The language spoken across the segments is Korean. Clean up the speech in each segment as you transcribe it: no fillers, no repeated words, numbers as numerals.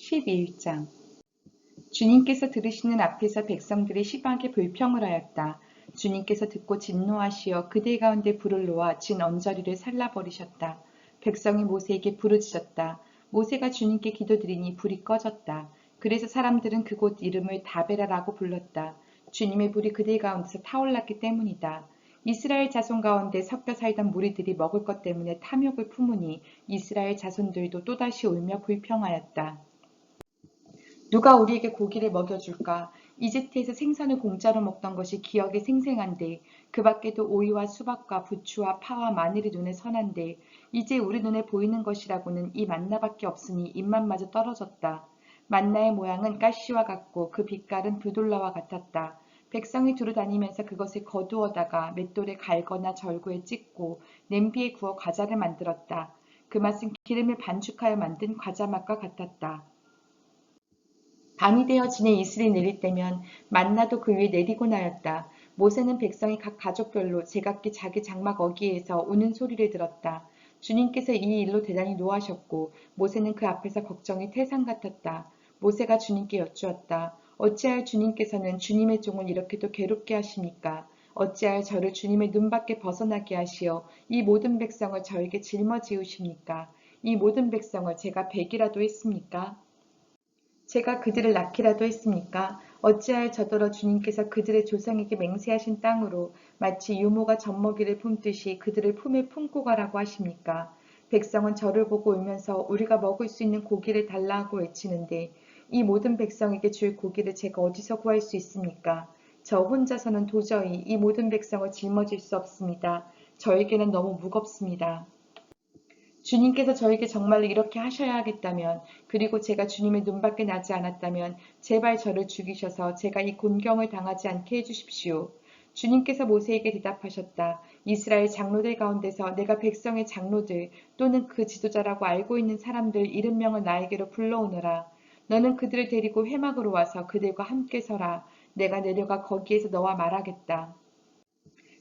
11장. 주님께서 들으시는 앞에서 백성들이 심하게 불평을 하였다. 주님께서 듣고 진노하시어 그들 가운데 불을 놓아 진 언저리를 살라버리셨다. 백성이 모세에게 부르짖었다. 모세가 주님께 기도드리니 불이 꺼졌다. 그래서 사람들은 그곳 이름을 다베라라고 불렀다. 주님의 불이 그들 가운데서 타올랐기 때문이다. 이스라엘 자손 가운데 섞여 살던 무리들이 먹을 것 때문에 탐욕을 품으니 이스라엘 자손들도 또다시 울며 불평하였다. 누가 우리에게 고기를 먹여줄까? 이집트에서 생선을 공짜로 먹던 것이 기억에 생생한데 그 밖에도 오이와 수박과 부추와 파와 마늘이 눈에 선한데 이제 우리 눈에 보이는 것이라고는 이 만나밖에 없으니 입맛마저 떨어졌다. 만나의 모양은 가시와 같고 그 빛깔은 불돌라와 같았다. 백성이 두루 다니면서 그것을 거두어다가 맷돌에 갈거나 절구에 찍고 냄비에 구워 과자를 만들었다. 그 맛은 기름을 반죽하여 만든 과자 맛과 같았다. 밤이 되어 진에 이슬이 내릴 때면 만나도 그 위에 내리곤 하였다. 모세는 백성이 각 가족별로 제각기 자기 장막 어귀에서 우는 소리를 들었다. 주님께서 이 일로 대단히 노하셨고 모세는 그 앞에서 걱정이 태산 같았다. 모세가 주님께 여쭈었다. 어찌하여 주님께서는 주님의 종을 이렇게도 괴롭게 하십니까? 어찌하여 저를 주님의 눈밖에 벗어나게 하시어 이 모든 백성을 저에게 짊어지우십니까? 이 모든 백성을 제가 백이라도 했습니까? 제가 그들을 낳기라도 했습니까? 어찌하여 저더러 주님께서 그들의 조상에게 맹세하신 땅으로 마치 유모가 젖먹이를 품듯이 그들을 품에 품고 가라고 하십니까? 백성은 저를 보고 울면서 우리가 먹을 수 있는 고기를 달라 하고 외치는데 이 모든 백성에게 줄 고기를 제가 어디서 구할 수 있습니까? 저 혼자서는 도저히 이 모든 백성을 짊어질 수 없습니다. 저에게는 너무 무겁습니다. 주님께서 저에게 정말로 이렇게 하셔야 하겠다면, 그리고 제가 주님의 눈밖에 나지 않았다면 제발 저를 죽이셔서 제가 이 곤경을 당하지 않게 해주십시오. 주님께서 모세에게 대답하셨다. 이스라엘 장로들 가운데서 내가 백성의 장로들 또는 그 지도자라고 알고 있는 사람들 이름명을 나에게로 불러오너라. 너는 그들을 데리고 회막으로 와서 그들과 함께 서라. 내가 내려가 거기에서 너와 말하겠다.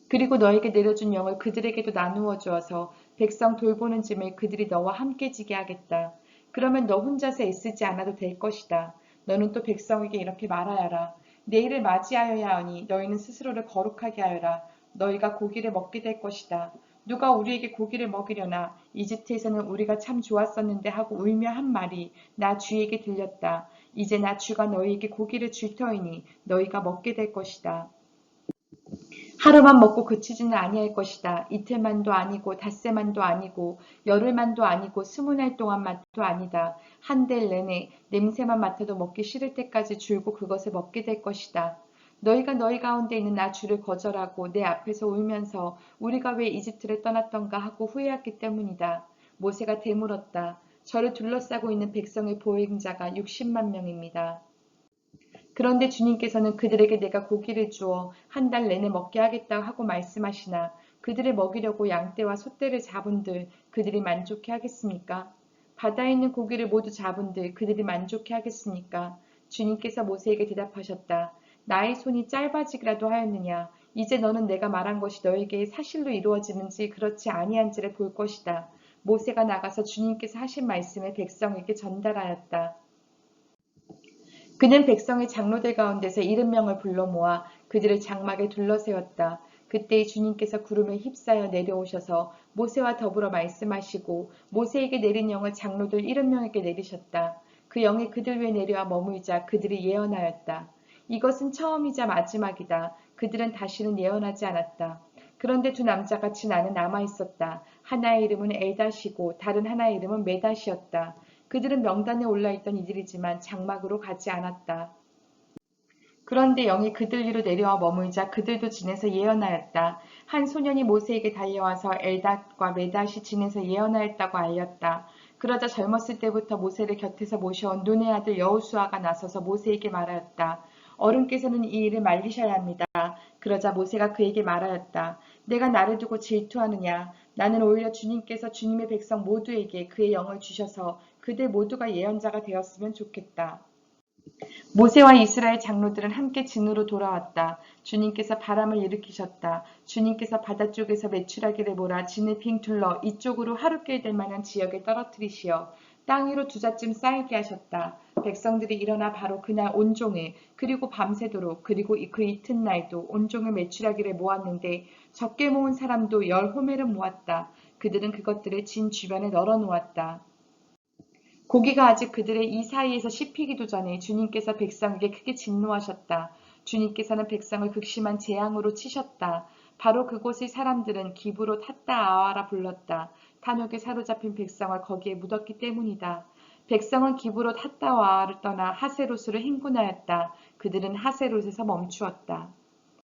그리고 너에게 내려준 영을 그들에게도 나누어 주어서 백성 돌보는 짐을 그들이 너와 함께 지게 하겠다. 그러면 너 혼자서 애쓰지 않아도 될 것이다. 너는 또 백성에게 이렇게 말하여라. 내일을 맞이하여야 하니 너희는 스스로를 거룩하게 하여라. 너희가 고기를 먹게 될 것이다. 누가 우리에게 고기를 먹이려나? 이집트에서는 우리가 참 좋았었는데 하고 울며 한 말이 나 주에게 들렸다. 이제 나 주가 너희에게 고기를 줄 터이니 너희가 먹게 될 것이다. 하루만 먹고 그치지는 아니할 것이다. 이틀만도 아니고 닷새만도 아니고 열흘만도 아니고 20날 동안만도 아니다. 한 달 내내 냄새만 맡아도 먹기 싫을 때까지 줄고 그것을 먹게 될 것이다. 너희가 너희 가운데 있는 나 주를 거절하고 내 앞에서 울면서 우리가 왜 이집트를 떠났던가 하고 후회했기 때문이다. 모세가 되물었다. 저를 둘러싸고 있는 백성의 보행자가 60만 명입니다. 그런데 주님께서는 그들에게 내가 고기를 주어 한 달 내내 먹게 하겠다 하고 말씀하시나 그들을 먹이려고 양떼와 소떼를 잡은들 그들이 만족해 하겠습니까? 바다에 있는 고기를 모두 잡은들 그들이 만족해 하겠습니까? 주님께서 모세에게 대답하셨다. 나의 손이 짧아지기라도 하였느냐? 이제 너는 내가 말한 것이 너에게 사실로 이루어지는지 그렇지 아니한지를 볼 것이다. 모세가 나가서 주님께서 하신 말씀을 백성에게 전달하였다. 그는 백성의 장로들 가운데서 70명을 불러 모아 그들을 장막에 둘러세웠다. 그때 주님께서 구름에 휩싸여 내려오셔서 모세와 더불어 말씀하시고 모세에게 내린 영을 장로들 70명에게 내리셨다. 그 영이 그들 위에 내려와 머물자 그들이 예언하였다. 이것은 처음이자 마지막이다. 그들은 다시는 예언하지 않았다. 그런데 두 남자같이 나는 남아있었다. 하나의 이름은 엘닷이고 다른 하나의 이름은 메닷이었다. 그들은 명단에 올라있던 이들이지만 장막으로 가지 않았다. 그런데 영이 그들 위로 내려와 머물자 그들도 진에서 예언하였다. 한 소년이 모세에게 달려와서 엘닷과 메닷이 진에서 예언하였다고 알렸다. 그러자 젊었을 때부터 모세를 곁에서 모셔온 눈의 아들 여호수아가 나서서 모세에게 말하였다. 어른께서는 이 일을 말리셔야 합니다. 그러자 모세가 그에게 말하였다. 내가 나를 두고 질투하느냐? 나는 오히려 주님께서 주님의 백성 모두에게 그의 영을 주셔서 그들 모두가 예언자가 되었으면 좋겠다. 모세와 이스라엘 장로들은 함께 진으로 돌아왔다. 주님께서 바람을 일으키셨다. 주님께서 바다 쪽에서 메추라기를 몰아 진을 빙 둘러 이쪽으로 하루길 될 만한 지역에 떨어뜨리시어 땅 위로 두자쯤 쌓이게 하셨다. 백성들이 일어나 바로 그날 온종일 그리고 밤새도록 그리고 그 이튿날도 온종일 메추라기를 모았는데 적게 모은 사람도 10호멜을 모았다. 그들은 그것들을 진 주변에 널어 놓았다. 고기가 아직 그들의 이 사이에서 씹히기도 전에 주님께서 백성에게 크게 진노하셨다. 주님께서는 백성을 극심한 재앙으로 치셨다. 바로 그곳의 사람들은 기브로 탔다 아와라 불렀다. 탐욕에 사로잡힌 백성을 거기에 묻었기 때문이다. 백성은 기브로 탔다 아와를 떠나 하세롯으로 행군하였다. 그들은 하세롯에서 멈추었다.